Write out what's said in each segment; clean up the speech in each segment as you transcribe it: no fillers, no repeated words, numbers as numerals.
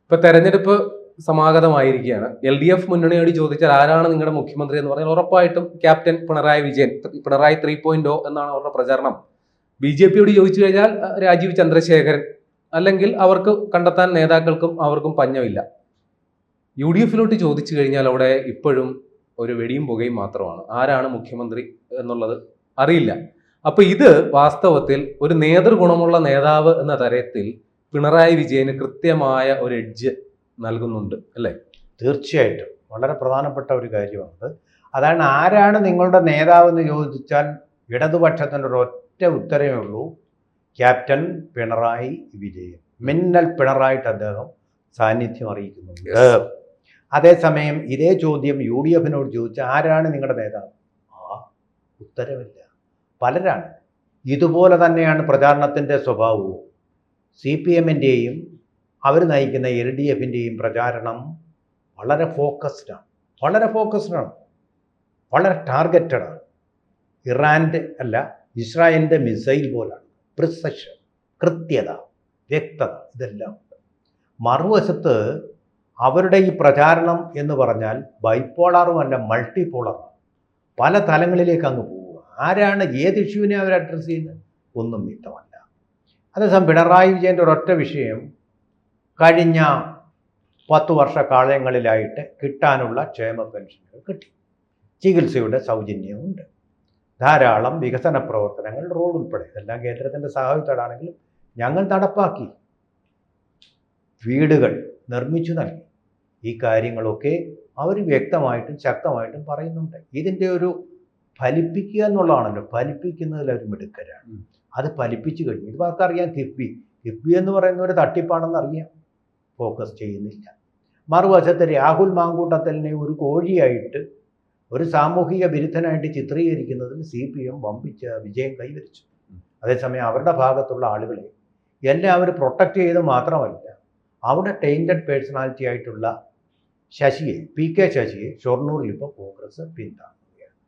ഇപ്പൊ തെരഞ്ഞെടുപ്പ് സമാഗതമായിരിക്കുകയാണ്. LDF മുന്നണിയോട് ചോദിച്ചാൽ ആരാണ് നിങ്ങളുടെ മുഖ്യമന്ത്രി എന്ന് പറഞ്ഞാൽ ഉറപ്പായിട്ടും ക്യാപ്റ്റൻ പിണറായി വിജയൻ, പിണറായി 3.0 എന്നാണ് അവരുടെ പ്രചാരണം. BJPയോട് ചോദിച്ചു കഴിഞ്ഞാൽ രാജീവ് ചന്ദ്രശേഖരൻ, അല്ലെങ്കിൽ അവർക്ക് കണ്ടെത്താൻ നേതാക്കൾക്കും അവർക്കും പഞ്ഞമില്ല. UDFിലോട്ട് ചോദിച്ചു കഴിഞ്ഞാൽ അവിടെ ഇപ്പോഴും ഒരു വെടിയും പുകയും മാത്രമാണ്. ആരാണ് മുഖ്യമന്ത്രി എന്നുള്ളത് അറിയില്ല. അപ്പൊ ഇത് വാസ്തവത്തിൽ ഒരു നേതൃഗുണമുള്ള നേതാവ് എന്ന തരത്തിൽ പിണറായി വിജയന് കൃത്യമായ ഒരു എഡ്ജ് നൽകുന്നുണ്ട് അല്ലേ? തീർച്ചയായിട്ടും വളരെ പ്രധാനപ്പെട്ട ഒരു കാര്യമാണ്. അതാണ് ആരാണ് നിങ്ങളുടെ നേതാവ് എന്ന് ചോദിച്ചാൽ ഇടതുപക്ഷത്തിൻ്റെ ഒരൊറ്റ ഉത്തരവേ ഉള്ളൂ, ക്യാപ്റ്റൻ പിണറായി വിജയൻ. മിന്നൽ പിണറായിട്ട് അദ്ദേഹം സാന്നിധ്യം അറിയിക്കുന്നുണ്ട്. അതേസമയം ഇതേ ചോദ്യം UDFിനോട് ചോദിച്ചാൽ ആരാണ് നിങ്ങളുടെ നേതാവ്? ഉത്തരവില്ല. പലരാണ്. ഇതുപോലെ തന്നെയാണ് പ്രചാരണത്തിൻ്റെ സ്വഭാവവും. CPMൻ്റെയും അവർ നയിക്കുന്ന LDFിൻ്റെയും പ്രചാരണം വളരെ ഫോക്കസ്ഡാണ്, വളരെ ടാർഗറ്റഡാണ്. ഇറാൻ്റെ അല്ല, ഇസ്രായേലിൻ്റെ മിസൈൽ പോലാണ്. പ്രിസഷൻ, കൃത്യത, വ്യക്തത, ഇതെല്ലാം ഉണ്ട്. മറുവശത്ത് അവരുടെ ഈ പ്രചാരണം എന്ന് പറഞ്ഞാൽ ബൈപ്പോളാറുമല്ല, മൾട്ടിപ്പോളറാണ്. പല തലങ്ങളിലേക്ക് അങ്ങ് പോവുക. ആരാണ് ഏത് ഇഷ്യൂവിനെ അവർ അഡ്രസ്സ് ചെയ്യുന്നത്? ഒന്നും വ്യക്തമല്ല. അതേസമയം പിണറായി വിജയൻ്റെ ഒരൊറ്റ വിഷയം, കഴിഞ്ഞ 10 വർഷക്കാലങ്ങളിലായിട്ട് കിട്ടാനുള്ള ക്ഷേമ പെൻഷനുകൾ കിട്ടി, ചികിത്സയുടെ സൗജന്യമുണ്ട്, ധാരാളം വികസന പ്രവർത്തനങ്ങൾ, റോഡ് ഉൾപ്പെടെ ഇതെല്ലാം കേന്ദ്രത്തിൻ്റെ സഹായത്തോടാണെങ്കിലും ഞങ്ങൾ നടപ്പാക്കി, വീടുകൾ നിർമ്മിച്ചു നൽകി. ഈ കാര്യങ്ങളൊക്കെ അവർ വ്യക്തമായിട്ടും ശക്തമായിട്ടും പറയുന്നുണ്ട്. ഇതിൻ്റെ ഒരു ഫലിപ്പിക്കുക എന്നുള്ളതാണല്ലോ, ഫലിപ്പിക്കുന്നതിൽ അവർ മിടുക്കരാണ്. അത് ഫലിപ്പിച്ചു കഴിഞ്ഞു. ഇത് ആർക്കറിയാം? കിഫ്ബി എന്ന് പറയുന്ന ഒരു തട്ടിപ്പാണെന്ന് അറിയാം, ഫോക്കസ് ചെയ്യുന്നില്ല. മറുവശത്ത് രാഹുൽ മാങ്കൂട്ടത്തലിനെ ഒരു കോഴിയായിട്ട്, ഒരു സാമൂഹിക വിരുദ്ധനായിട്ട് ചിത്രീകരിക്കുന്നതിൽ CPM വമ്പിച്ച വിജയം കൈവരിച്ചു. അതേസമയം അവരുടെ ഭാഗത്തുള്ള ആളുകളെ എല്ലാവരും പ്രൊട്ടക്റ്റ് ചെയ്ത് മാത്രമല്ല, അവിടെ ടൈൻറ്റഡ് പേഴ്സണാലിറ്റി ആയിട്ടുള്ള ശശിയെ, PK ശശിയെ ഷൊർണൂരിൽ ഇപ്പോൾ കോൺഗ്രസ് പിന്താങ്ങുകയാണ്.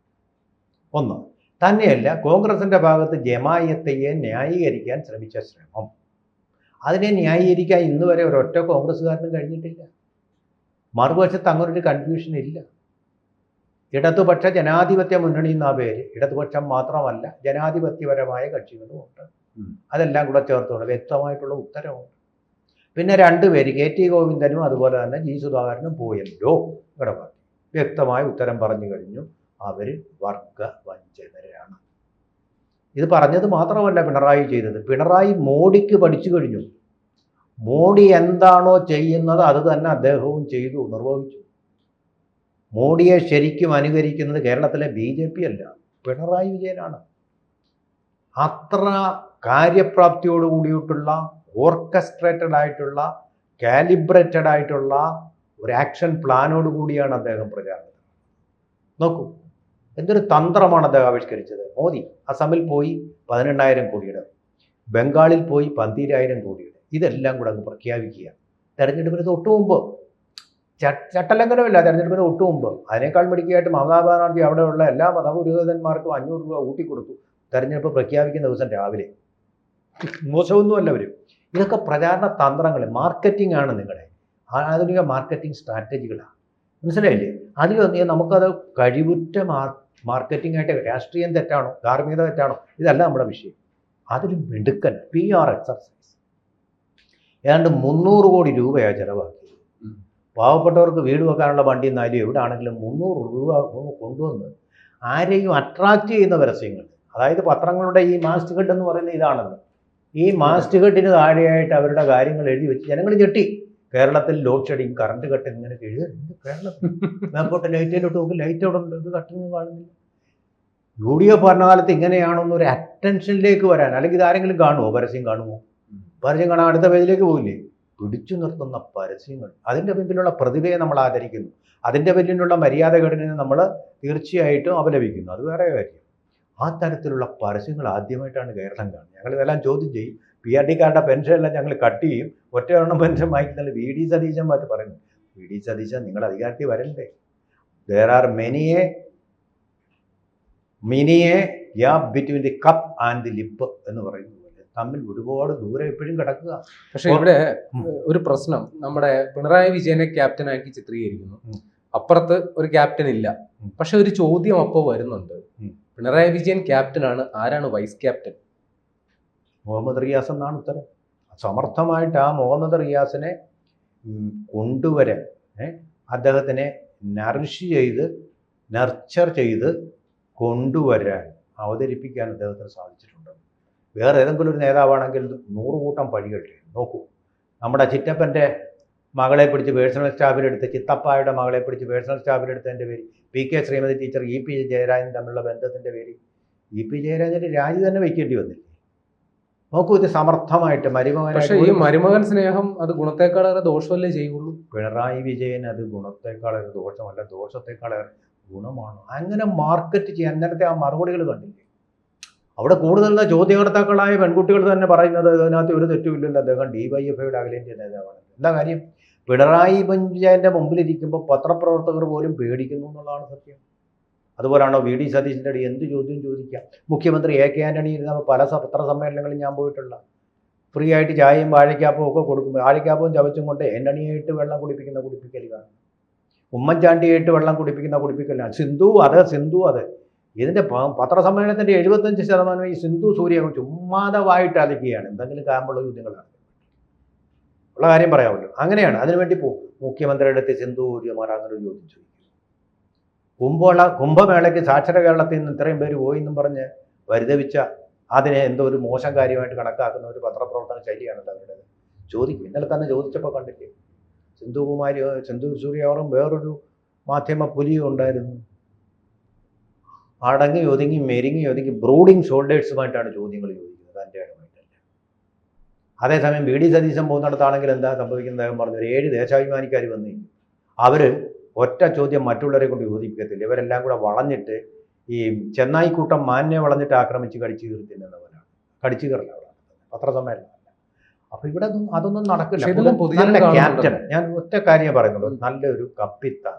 ഒന്ന് തന്നെയല്ല, കോൺഗ്രസിൻ്റെ ഭാഗത്ത് ജമായത്തയെ ന്യായീകരിക്കാൻ ശ്രമിച്ച ശ്രമം, അതിനെ ന്യായീകരിക്കാൻ ഇന്ന് വരെ ഒരൊറ്റ കോൺഗ്രസ്സുകാരനും കഴിഞ്ഞിട്ടില്ല. മറുവശത്ത് അങ്ങനൊരു കൺഫ്യൂഷൻ ഇല്ല. ഇടതുപക്ഷ ജനാധിപത്യ മുന്നണി എന്ന പേര്, ഇടതുപക്ഷം മാത്രമല്ല ജനാധിപത്യപരമായ കക്ഷികളും ഉണ്ട്. അതെല്ലാം കൂടെ ചേർത്തുകൊണ്ട് വ്യക്തമായിട്ടുള്ള ഉത്തരവുണ്ട്. പിന്നെ 2 പേര്, KT ഗോവിന്ദനും അതുപോലെ തന്നെ G സുധാകരനും പോയല്ലോ. ഇവിടെ വ്യക്തമായ ഉത്തരം പറഞ്ഞു കഴിഞ്ഞു, അവർ വർഗവഞ്ചകരാണ്. ഇത് പറഞ്ഞത് മാത്രമല്ല പിണറായി ചെയ്തത്, പിണറായി മോഡിക്ക് പഠിച്ചു കഴിഞ്ഞു. മോഡി എന്താണോ ചെയ്യുന്നത് അത് തന്നെ അദ്ദേഹവും ചെയ്തു, നിർവഹിച്ചു. മോഡിയെ ശരിക്കും അനുകരിക്കുന്നത് കേരളത്തിലെ BJP അല്ല, പിണറായി വിജയനാണ്. അത്ര കാര്യപ്രാപ്തിയോട് കൂടിയിട്ടുള്ള, ഓർക്കസ്ട്രേറ്റഡ് ആയിട്ടുള്ള, കാലിബ്രേറ്റഡ് ആയിട്ടുള്ള ഒരു ആക്ഷൻ പ്ലാനോട് കൂടിയാണ് അദ്ദേഹം പ്രചാരണം. നോക്കൂ, എന്തൊരു തന്ത്രമാണ് അദ്ദേഹം ആവിഷ്കരിച്ചത്. മോദി അസമിൽ പോയി 18,000 കോടിയുടെ, ബംഗാളിൽ പോയി 12,000 കോടിയുടെ, ഇതെല്ലാം കൂടെ അങ്ങ് പ്രഖ്യാപിക്കുക. തെരഞ്ഞെടുപ്പിന് തൊട്ടു മുമ്പ്, ചട്ടലംഘനമില്ല, തെരഞ്ഞെടുപ്പിന് തൊട്ടു മുമ്പ്. അതിനേക്കാൾ മിടുക്കിയായിട്ട് മമതാ ബാനർജി അവിടെയുള്ള എല്ലാ മതപുരോഹിതന്മാർക്കും 500 രൂപ ഊട്ടിക്കൊടുത്തു തെരഞ്ഞെടുപ്പ് പ്രഖ്യാപിക്കുന്ന ദിവസം രാവിലെ. മോശമൊന്നുമല്ല അവർ. ഇതൊക്കെ പ്രചാരണ തന്ത്രങ്ങൾ, മാർക്കറ്റിംഗ് ആണ്, നിങ്ങളുടെ ആധുനിക മാർക്കറ്റിംഗ് സ്ട്രാറ്റജികളാണ്. മനസ്സിലായില്ലേ? അതിലൊന്നും നമുക്കത് കഴിവുറ്റ മാർക്കറ്റിംഗ് ആയിട്ട്, രാഷ്ട്രീയം തെറ്റാണോ, ധാർമ്മികത തെറ്റാണോ, ഇതല്ല നമ്മുടെ വിഷയം. അതിൽ മിടുക്കൻ PR എക്സർസൈസ്. ഏതാണ്ട് 300 കോടി രൂപയാണ് ചിലവാക്കിയത്. പാവപ്പെട്ടവർക്ക് വീട് വെക്കാനുള്ള വണ്ടി എന്നാലും എവിടെ ആണെങ്കിലും 300 രൂപ കൊണ്ടുവന്ന് ആരെയും അട്രാക്റ്റ് ചെയ്യുന്ന പരസ്യങ്ങൾ. അതായത് പത്രങ്ങളുടെ ഈ മാസ്റ്റ്ഹെഡ് എന്ന് പറയുന്നത് ഇതാണല്ലോ. ഈ മാസ്റ്റ്ഹെഡിന് താഴെയായിട്ട് അവരുടെ കാര്യങ്ങൾ എഴുതി വെച്ച് ജനങ്ങൾ ഞെട്ടി. കേരളത്തിൽ ലോഡ് ഷെഡിങ്, കറണ്ട് കട്ട് ഇങ്ങനെ എഴുതുന്നുണ്ട്. കേരളത്തിൽ മേപ്പോട്ട് ലൈറ്റിലോട്ട് നോക്കി, ലൈറ്റ് അവിടെ ഉണ്ട്, ഇത് കട്ടൊന്നും കാണുന്നില്ല. UDF ഭരണകാലത്ത് ഇങ്ങനെയാണെന്നൊരു അറ്റൻഷനിലേക്ക് വരാൻ, അല്ലെങ്കിൽ ഇതാരെങ്കിലും കാണുമോ? പരസ്യം കാണുമോ? പരസ്യം കാണാൻ അടുത്ത പേജിലേക്ക് പോയില്ലേ? പിടിച്ചു നിർത്തുന്ന പരസ്യങ്ങൾ. അതിൻ്റെ പിന്നിലുള്ള പ്രതിഭയെ നമ്മൾ ആദരിക്കുന്നു, അതിൻ്റെ പിന്നിലുള്ള മര്യാദഘടനയെ നമ്മൾ തീർച്ചയായിട്ടും അപലപിക്കുന്നു. അത് വേറെ കാര്യം. ആ തരത്തിലുള്ള പരസ്യങ്ങൾ ആദ്യമായിട്ടാണ് കേരളം കാണുന്നത്. ഞങ്ങളിതെല്ലാം ചോദ്യം ചെയ്യും. PRD കാരുടെ പെൻഷനെല്ലാം ഞങ്ങൾ കട്ട് ചെയ്യും. ഒറ്റയെണ്ണം പെൻഷൻ വാങ്ങിക്കുന്നില്ല. VD സതീശൻ മാറ്റി പറയുന്നു, VD സതീശൻ നിങ്ങൾ അധികാരത്തിൽ വരണ്ടേ? there are many a gap between the cup and the lip എന്ന് പറയുന്നത് പോലെ തമ്മിൽ ഒരുപാട് ദൂരം ഇപ്പോഴും കിടക്കുക. പക്ഷെ ഇവിടെ ഒരു പ്രശ്നം, നമ്മുടെ പിണറായി വിജയനെ ക്യാപ്റ്റനാക്കി ചിത്രീകരിക്കുന്നു, അപ്പുറത്ത് ഒരു ക്യാപ്റ്റൻ ഇല്ല. പക്ഷെ ഒരു ചോദ്യം അപ്പോൾ വരുന്നുണ്ട്, പിണറായി വിജയൻ ക്യാപ്റ്റനാണ്, ആരാണ് വൈസ് ക്യാപ്റ്റൻ? മുഹമ്മദ് റിയാസ് എന്നാണ് ഉത്തരം. സമർത്ഥമായിട്ട് ആ മുഹമ്മദ് റിയാസിനെ കൊണ്ടുവരാൻ, അദ്ദേഹത്തിനെ നർച്ചർ ചെയ്ത് കൊണ്ടുവരാൻ, അവതരിപ്പിക്കാൻ അദ്ദേഹത്തിന് സാധിച്ചിട്ടുണ്ട്. വേറെ ഏതെങ്കിലും ഒരു നേതാവാണെങ്കിൽ 100 കൂട്ടം പഴികളില്ലേ. നോക്കൂ, നമ്മുടെ ചിറ്റപ്പൻ്റെ മകളെ പിടിച്ച് പേഴ്സണൽ സ്റ്റാഫിലെടുത്ത്, ചിത്തപ്പായുടെ മകളെ പിടിച്ച് പേഴ്സണൽ സ്റ്റാഫിലെടുത്തതിൻ്റെ പേര്, PK Shrimati teacher EP Jayarajan തമ്മിലുള്ള ബന്ധത്തിൻ്റെ പേര് EP ജയരാജൻ്റെ രാജി തന്നെ വയ്ക്കേണ്ടി വന്നില്ലേ. നോക്കൂ, ഇത് സമർത്ഥമായിട്ട് പക്ഷേ ഈ മരുമകൻ സ്നേഹം അത് ഗുണത്തെക്കാളേറെ ദോഷമല്ലേ ചെയ്യുള്ളൂ. പിണറായി വിജയൻ അത് ഗുണത്തെക്കാളേറെ ദോഷമല്ല, ദോഷത്തെക്കാളേറെ ഗുണമാണ്. അങ്ങനെ മാർക്കറ്റ് ചെയ്യാൻ നേരത്തെ ആ മറുപടികൾ കണ്ടില്ലേ. അവിടെ കൂടുതൽ ചോദ്യകർത്താക്കളായ പെൺകുട്ടികൾ തന്നെ പറയുന്നത് അതിനകത്ത് ഒരു തെറ്റുമില്ലല്ലോ, അദ്ദേഹം DYFIയുടെ അഖിലേന്ത്യാ നേതാവാണ്. എന്താ കാര്യം? പിണറായി വിജയൻ്റെ മുമ്പിലിരിക്കുമ്പോൾ പത്രപ്രവർത്തകർ പോലും പേടിക്കുന്നു എന്നുള്ളതാണ് സത്യം. അതുപോലാണോ VD സതീശൻ്റെ അടി എന്ത് ചോദ്യം ചോദിക്കാം. മുഖ്യമന്ത്രി AK ആൻ്റണി ഇരുന്ന പല പത്രസമ്മേളനങ്ങളിൽ ഞാൻ പോയിട്ടുള്ള, ഫ്രീ ആയിട്ട് ചായയും വാഴയ്ക്കാപ്പും ഒക്കെ കൊടുക്കും. വാഴയ്ക്കാപ്പും ചവച്ചും കൊണ്ട് ആൻ്റണിയായിട്ട് വെള്ളം കുടിപ്പിക്കൽ കാണും, ഉമ്മൻചാണ്ടിയായിട്ട് വെള്ളം കുടിപ്പിക്കലാണ്. സിന്ധു അത് ഇതിൻ്റെ പത്രസമ്മേളനത്തിൻ്റെ 75% ഈ സിന്ധു സൂര്യ ചുമ്മാതവായിട്ട് അലക്കുകയാണ്. എന്തെങ്കിലും കാമ്പുള്ള ചോദ്യങ്ങളാണ്, ഉള്ള കാര്യം പറയാമല്ലോ. അങ്ങനെയാണ്, അതിനുവേണ്ടി പോകും. മുഖ്യമന്ത്രിയുടെ അടുത്ത് സിന്ധു സൂര്യമാർ അങ്ങനെ ഒരു ചോദ്യം ചോദിക്കും. കുംഭമേളയ്ക്ക് സാക്ഷര കേരളത്തിൽ നിന്ന് ഇത്രയും പേര് പോയി എന്നും പറഞ്ഞ് പരിതപിച്ച അതിനെ എന്തോ ഒരു മോശം കാര്യമായിട്ട് കണക്കാക്കുന്ന ഒരു പത്രപ്രവർത്തന ശൈലിയാണല്ലോ അവരുടേത്. ചോദിക്കും. ഇന്നലെ തന്നെ ചോദിച്ചപ്പോൾ കണ്ടില്ലേ, സിന്ധു സൂര്യവറും വേറൊരു മാധ്യമ പുലിയും ഉണ്ടായിരുന്നു. അടങ്ങി ഒതുങ്ങി ബ്രൂഡിങ് ഷോൾഡേഴ്സുമായിട്ടാണ് ചോദ്യങ്ങൾ ചോദിക്കുന്നത്, എൻ്റെ ഇടമായിട്ടല്ല. അതേസമയം VD സതീശൻ പോകുന്നിടത്താണെങ്കിൽ എന്താ സംഭവിക്കുന്നത്? അദ്ദേഹം പറഞ്ഞു, 7 ദേശാഭിമാനിക്കാർ വന്നിരിക്കും, അവർ ഒറ്റ ചോദ്യം മറ്റുള്ളവരെ കൊണ്ട് ചോദിപ്പിക്കത്തില്ല. ഇവരെല്ലാം കൂടെ വളഞ്ഞിട്ട് ഈ ചെന്നായിക്കൂട്ടം മാനിനെ വളഞ്ഞിട്ട് ആക്രമിച്ച് കടിച്ചു കീർത്തിന്നവരാണ്. കടിച്ചു കയറില്ല അവിടെ പത്രസമ്മേളനം. അപ്പൊ ഇവിടെ അതൊന്നും നടക്കില്ല. നല്ല ക്യാപ്റ്റൻ, ഞാൻ ഒറ്റ കാര്യം പറയുന്നുള്ളൂ, നല്ലൊരു കപ്പിത്താൻ,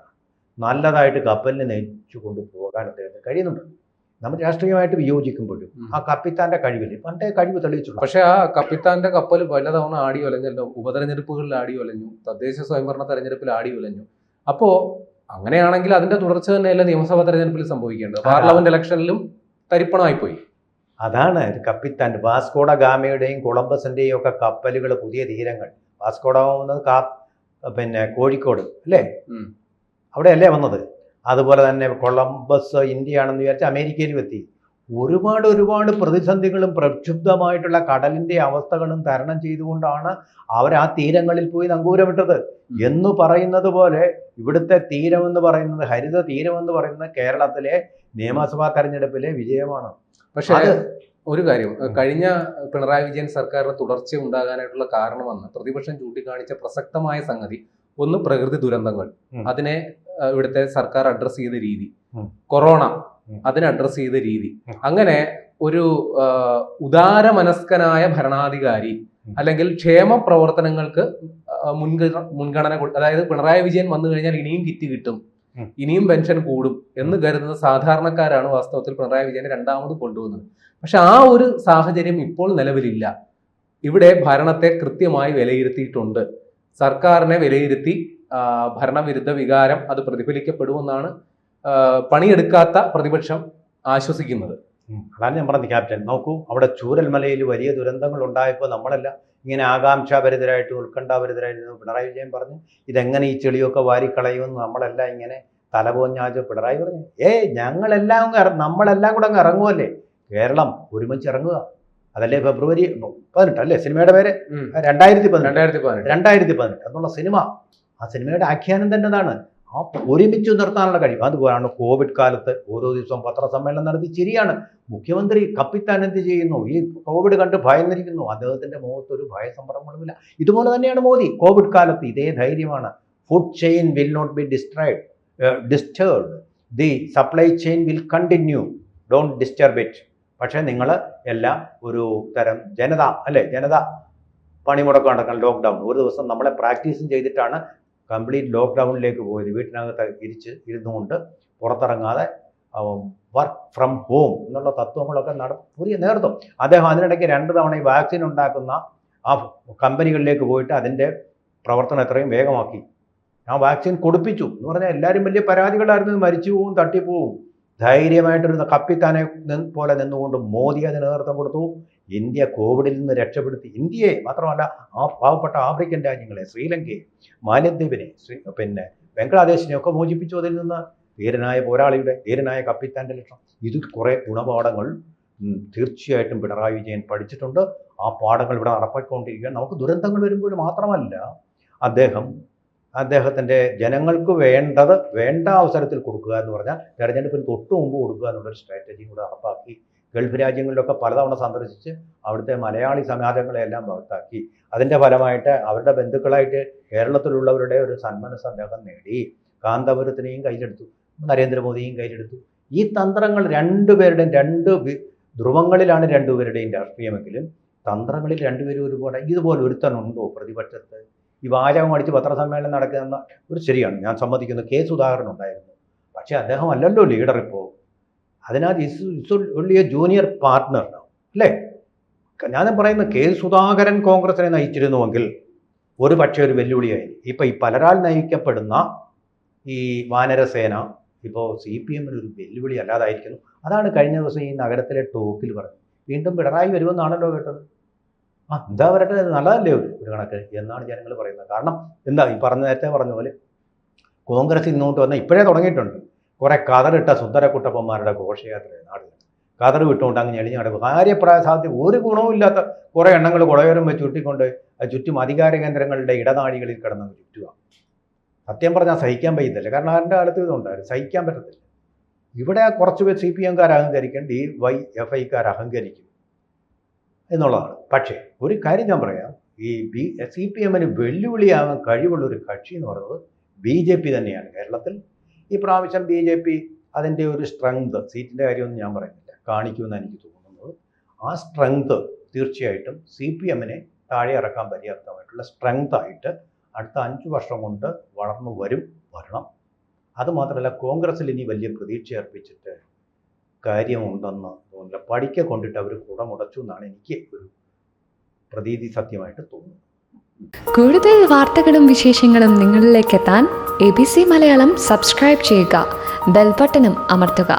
നല്ലതായിട്ട് കപ്പലിനെ നയിച്ചു കൊണ്ടുപോകാൻ അദ്ദേഹത്തിന് കഴിയുന്നുണ്ട്. നമ്മൾ രാഷ്ട്രീയമായിട്ട് വിയോജിക്കുമ്പോഴും ആ കപ്പിത്താന്റെ കഴിവില്ല, പണ്ടേ കഴിവ് തെളിയിച്ചുള്ളൂ. പക്ഷെ ആ കപ്പിത്താന്റെ കപ്പൽ പലതവണ ആടി ഒലഞ്ഞല്ലോ. ഉപതെരഞ്ഞെടുപ്പുകളിൽ ആടി ഒലഞ്ഞു, തദ്ദേശ സ്വയംഭരണ തെരഞ്ഞെടുപ്പിൽ ആടി ഒലഞ്ഞു. അപ്പോ അങ്ങനെയാണെങ്കിൽ അതിന്റെ തുടർച്ച തന്നെയല്ല നിയമസഭാ തെരഞ്ഞെടുപ്പിൽ സംഭവിക്കേണ്ടത്. പാർലമെന്റ് ഇലക്ഷനിലും തരിപ്പണമായിപ്പോയി. അതാണ് കപ്പിത്താൻ്റെ. വാസ്കോഡ ഗാമയുടെയും കൊളംബസിന്റെയും ഒക്കെ കപ്പലുകൾ, പുതിയ തീരങ്ങൾ. വാസ്കോഡ പിന്നെ കോഴിക്കോട് അല്ലേ, അവിടെയല്ലേ വന്നത്. അതുപോലെ തന്നെ കൊളംബസ് ഇന്ത്യയാണെന്ന് വിചാരിച്ച് അമേരിക്കയിലും എത്തി. ഒരുപാട് പ്രതിസന്ധികളും പ്രക്ഷുബ്ധമായിട്ടുള്ള കടലിന്റെ അവസ്ഥകളും തരണം ചെയ്തുകൊണ്ടാണ് അവർ ആ തീരങ്ങളിൽ പോയി നങ്കൂരമിട്ടത്. എന്ന് പറയുന്നത് പോലെ ഇവിടുത്തെ തീരമെന്ന് പറയുന്നത്, ഹരിത തീരമെന്ന് പറയുന്നത് കേരളത്തിലെ നിയമസഭാ തെരഞ്ഞെടുപ്പിലെ വിജയമാണ്. പക്ഷേ ഒരു കാര്യം, കഴിഞ്ഞ പിണറായി വിജയൻ സർക്കാരിന് തുടർച്ച ഉണ്ടാകാനായിട്ടുള്ള കാരണമെന്ന് പ്രതിപക്ഷം ചൂണ്ടിക്കാണിച്ച പ്രസക്തമായ സംഗതി ഒന്ന് പ്രകൃതി ദുരന്തങ്ങൾ, അതിനെ ഇവിടുത്തെ സർക്കാർ അഡ്രസ് ചെയ്ത രീതി, കൊറോണ അതിനെ അഡ്രസ് ചെയ്ത രീതി, അങ്ങനെ ഒരു ഉദാരമനസ്കനായ ഭരണാധികാരി അല്ലെങ്കിൽ ക്ഷേമ പ്രവർത്തനങ്ങൾക്ക് മുൻഗണന, അതായത് പിണറായി വിജയൻ വന്നു കഴിഞ്ഞാൽ ഇനിയും കിറ്റ് കിട്ടും, ഇനിയും പെൻഷൻ കൂടും എന്ന് കരുതുന്ന സാധാരണക്കാരാണ് വാസ്തവത്തിൽ പിണറായി വിജയനെ രണ്ടാമത് കൊണ്ടുവന്നത്. പക്ഷെ ആ ഒരു സാഹചര്യം ഇപ്പോൾ നിലവിലില്ല. ഇവിടെ ഭരണത്തെ കൃത്യമായി വിലയിരുത്തിയിട്ടുണ്ട്. സർക്കാരിനെ വിലയിരുത്തി ഭരണവിരുദ്ധ വികാരം അത് പ്രതിഫലിക്കപ്പെടുമെന്നാണ് പണിയെടുക്കാത്ത പ്രതിപക്ഷം ആശ്വസിക്കുന്നത്. അതാണ് ഞാൻ പറഞ്ഞത് ക്യാപ്റ്റൻ. നോക്കൂ, അവിടെ ചൂരൽമലയിൽ വലിയ ദുരന്തങ്ങൾ ഉണ്ടായപ്പോൾ നമ്മളെല്ലാം ഇങ്ങനെ ആകാംക്ഷാഭരിതരായിട്ട് ഉത്കണ്ഠാഭരിതരായിരുന്നു. പിണറായി വിജയൻ പറഞ്ഞു ഇതെങ്ങനെ ഈ ചെളിയൊക്കെ വാരിക്കളയുമെന്ന് നമ്മളെല്ലാം ഇങ്ങനെ തലപോഞ്ഞാച്ച് പിണറായി പറഞ്ഞു, നമ്മളെല്ലാം കൂടെ അങ്ങ് ഇറങ്ങുമല്ലേ, കേരളം ഒരുമിച്ച് ഇറങ്ങുക. അതല്ലേ ഫെബ്രുവരി 18 അല്ലേ സിനിമയുടെ പേര്, 2018 എന്നുള്ള സിനിമ. ആ സിനിമയുടെ ആഖ്യാനം തന്നെ അതാണ്, ആ ഒരുമിച്ച് നിർത്താനുള്ള കഴിവ്. അതുപോലാണ് കോവിഡ് കാലത്ത് ഓരോ ദിവസവും പത്രസമ്മേളനം നടത്തി ചിരിയാണ്. മുഖ്യമന്ത്രി കപ്പിത്താൻ എന്ത് ചെയ്യുന്നു? ഈ കോവിഡ് കണ്ട് ഭയന്നിരിക്കുന്നു. അദ്ദേഹത്തിന്റെ മുഖത്തൊരു ഭയസമ്പർക്കങ്ങളുമില്ല. ഇതുപോലെ തന്നെയാണ് മോദി. കോവിഡ് കാലത്ത് ഇതേ ധൈര്യമാണ്. Food chain will not be disturbed, the supply chain will continue, don't disturb it. പക്ഷേ നിങ്ങൾ എല്ലാം ഒരു തരം ജനത പണിമുടക്കം നടക്കാൻ ലോക്ക്ഡൗൺ ഒരു ദിവസം നമ്മളെ പ്രാക്ടീസും ചെയ്തിട്ടാണ് കംപ്ലീറ്റ് ലോക്ക്ഡൗണിലേക്ക് പോയത്. വീട്ടിനകത്ത് ഇരുന്നുകൊണ്ട് പുറത്തിറങ്ങാതെ വർക്ക് ഫ്രം ഹോം എന്നുള്ള തത്വങ്ങളൊക്കെ പുതിയ നേതൃത്വം. അദ്ദേഹം അതിനിടയ്ക്ക് 2 തവണ ഈ വാക്സിൻ ഉണ്ടാക്കുന്ന ആ കമ്പനികളിലേക്ക് പോയിട്ട് അതിൻ്റെ പ്രവർത്തനം എത്രയും വേഗമാക്കി. ആ വാക്സിൻ കൊടുപ്പിച്ചു എന്ന് പറഞ്ഞാൽ എല്ലാവരും വലിയ പരാതികളായിരുന്നു, മരിച്ചു പോവും, തട്ടിപ്പോവും. ധൈര്യമായിട്ടൊരു കപ്പിത്താനെ പോലെ നിന്നുകൊണ്ട് മോദി അതിന് നേതൃത്വം കൊടുത്തു. ഇന്ത്യ കോവിഡിൽ നിന്ന് രക്ഷപ്പെടുത്തി. ഇന്ത്യയെ മാത്രമല്ല, ആ പാവപ്പെട്ട ആഫ്രിക്കൻ രാജ്യങ്ങളെ, ശ്രീലങ്കയെ, മാലദ്വീപിനെ, പിന്നെ ബംഗ്ലാദേശിനെയൊക്കെ മോചിപ്പിച്ചു. അതിൽ നിന്ന് ധീരനായ പോരാളിയുടെ, ധീരനായ കപ്പിത്താൻ്റെ ലക്ഷ്യം. ഇതിൽ കുറേ ഗുണപാഠങ്ങൾ തീർച്ചയായിട്ടും പിണറായി വിജയൻ പഠിച്ചിട്ടുണ്ട്. ആ പാഠങ്ങൾ ഇവിടെ നടപ്പാക്കിക്കൊണ്ടിരിക്കുകയാണ്. നമുക്ക് ദുരന്തങ്ങൾ വരുമ്പോൾ മാത്രമല്ല, അദ്ദേഹത്തിൻ്റെ ജനങ്ങൾക്ക് വേണ്ട അവസരത്തിൽ കൊടുക്കുക എന്ന് പറഞ്ഞാൽ തെരഞ്ഞെടുപ്പിന് തൊട്ട് മുമ്പ് കൊടുക്കുക എന്നുള്ളൊരു സ്ട്രാറ്റജിയും കൂടെ നടപ്പാക്കി. ഗൾഫ് രാജ്യങ്ങളിലൊക്കെ പലതവണ സന്ദർശിച്ച് അവിടുത്തെ മലയാളി സമാജങ്ങളെല്ലാം ഭാഗത്താക്കി. അതിൻ്റെ ഫലമായിട്ട് അവരുടെ ബന്ധുക്കളായിട്ട് കേരളത്തിലുള്ളവരുടെ ഒരു സന്മനസ് അദ്ദേഹം നേടി. കാന്തപുരത്തിനെയും കയ്യിലെടുത്തു, നരേന്ദ്രമോദിയെയും കയ്യിലെടുത്തു. ഈ തന്ത്രങ്ങൾ രണ്ടുപേരുടെയും 2 ധ്രുവങ്ങളിലാണ് രണ്ടുപേരുടെയും രാഷ്ട്രീയമെങ്കിലും തന്ത്രങ്ങളിൽ രണ്ടുപേരും ഒരുപോലെ. ഇതുപോലെ ഒരുത്തനുണ്ടോ പ്രതിപക്ഷത്ത്? ഈ വാചകം അടിച്ച് പത്രസമ്മേളനം നടക്കുന്ന ഒരു ശരിയാണ്, ഞാൻ സമ്മതിക്കുന്നു. കെ സുധാകരൻ ഉണ്ടായിരുന്നു. പക്ഷേ അദ്ദേഹം അല്ലല്ലോ ലീഡർ ഇപ്പോൾ. അതിനാൽ ഒള്ളി എ ജൂനിയർ പാർട്ട്ണർ അല്ലേ? ഞാൻ പറയുന്ന കെ സുധാകരൻ കോൺഗ്രസിനെ നയിച്ചിരുന്നുവെങ്കിൽ ഒരു പക്ഷേ ഒരു വെല്ലുവിളിയായി. ഇപ്പോൾ ഈ പലരാൽ നയിക്കപ്പെടുന്ന ഈ വാനരസേന ഇപ്പോൾ CPM ഒരു വെല്ലുവിളി അല്ലാതായിരിക്കുന്നു. അതാണ് കഴിഞ്ഞ ദിവസം ഈ നഗരത്തിലെ ടോക്കിൽ പറഞ്ഞത്. വീണ്ടും പിണറായി വരുമെന്നാണല്ലോ കേട്ടത്. എന്താ വരട്ടെ, നല്ലതല്ലേ ഒരു കണക്ക് എന്നാണ് ജനങ്ങൾ പറയുന്നത്. കാരണം എന്താ, ഈ നേരത്തെ പറഞ്ഞ പോലെ കോൺഗ്രസ് ഇങ്ങോട്ട് വന്നാൽ ഇപ്പോഴേ തുടങ്ങിയിട്ടുണ്ട്. കുറേ കതറിട്ട സുന്ദരക്കുട്ടപ്പന്മാരുടെ ഘോഷയാത്ര നാട്ടിൽ കതറ് വിട്ടുകൊണ്ട് അങ്ങ് ഞെളിഞ്ഞ് നടക്കും. കാര്യപ്രായ സാധ്യത ഒരു ഗുണവും ഇല്ലാത്ത കുറേ എണ്ണങ്ങൾ കുടയോരം വെച്ച് ചുറ്റിക്കൊണ്ട് ചുറ്റും അധികാര കേന്ദ്രങ്ങളുടെ ഇടനാഴികളിൽ കിടന്ന് ചുറ്റുക. സത്യം പറഞ്ഞാൽ സഹിക്കാൻ പറ്റുന്നില്ല. കാരണം അതിൻ്റെ കാലത്ത് ഇതുണ്ടായിരുന്നു, സഹിക്കാൻ പറ്റത്തില്ല. ഇവിടെ കുറച്ച് പേർ CPM-കാർ അഹങ്കരിക്കും, DYFI-ക്കാർ അഹങ്കരിക്കും എന്നുള്ളതാണ്. പക്ഷേ ഒരു കാര്യം ഞാൻ പറയാം, ഈ CPM-ന് വെല്ലുവിളിയാകാൻ കഴിവുള്ളൊരു കക്ഷി എന്ന് പറയുന്നത് BJP തന്നെയാണ്. കേരളത്തിൽ ഈ പ്രാവശ്യം BJP അതിൻ്റെ ഒരു സ്ട്രെങ്ത്, സീറ്റിൻ്റെ കാര്യമൊന്നും ഞാൻ പറയുന്നില്ല, കാണിക്കുമെന്ന് എനിക്ക് തോന്നുന്നത്. ആ സ്ട്രെങ്ത് തീർച്ചയായിട്ടും CPM-നെ താഴെ ഇറക്കാൻ പര്യാപ്തമായിട്ടുള്ള സ്ട്രെങ്തായിട്ട് അടുത്ത 5 വർഷം കൊണ്ട് വരണം. അതുമാത്രമല്ല, കോൺഗ്രസ്സിൽ ഇനി വലിയ പ്രതീക്ഷ അർപ്പിച്ചിട്ട് കാര്യമുണ്ടെന്ന് തോന്നില്ല. പഠിക്ക കൊണ്ടിട്ട് അവർ കുടമുടച്ചു എന്നാണ് എനിക്ക് ഒരു പ്രതീതി സത്യമായിട്ട് തോന്നുന്നത്. കൂടുതൽ വാർത്തകളും വിശേഷങ്ങളും നിങ്ങളിലേക്ക് എത്താൻ ABC മലയാളം സബ്സ്ക്രൈബ് ചെയ്യുക, ബെൽ ബട്ടണും അമർത്തുക.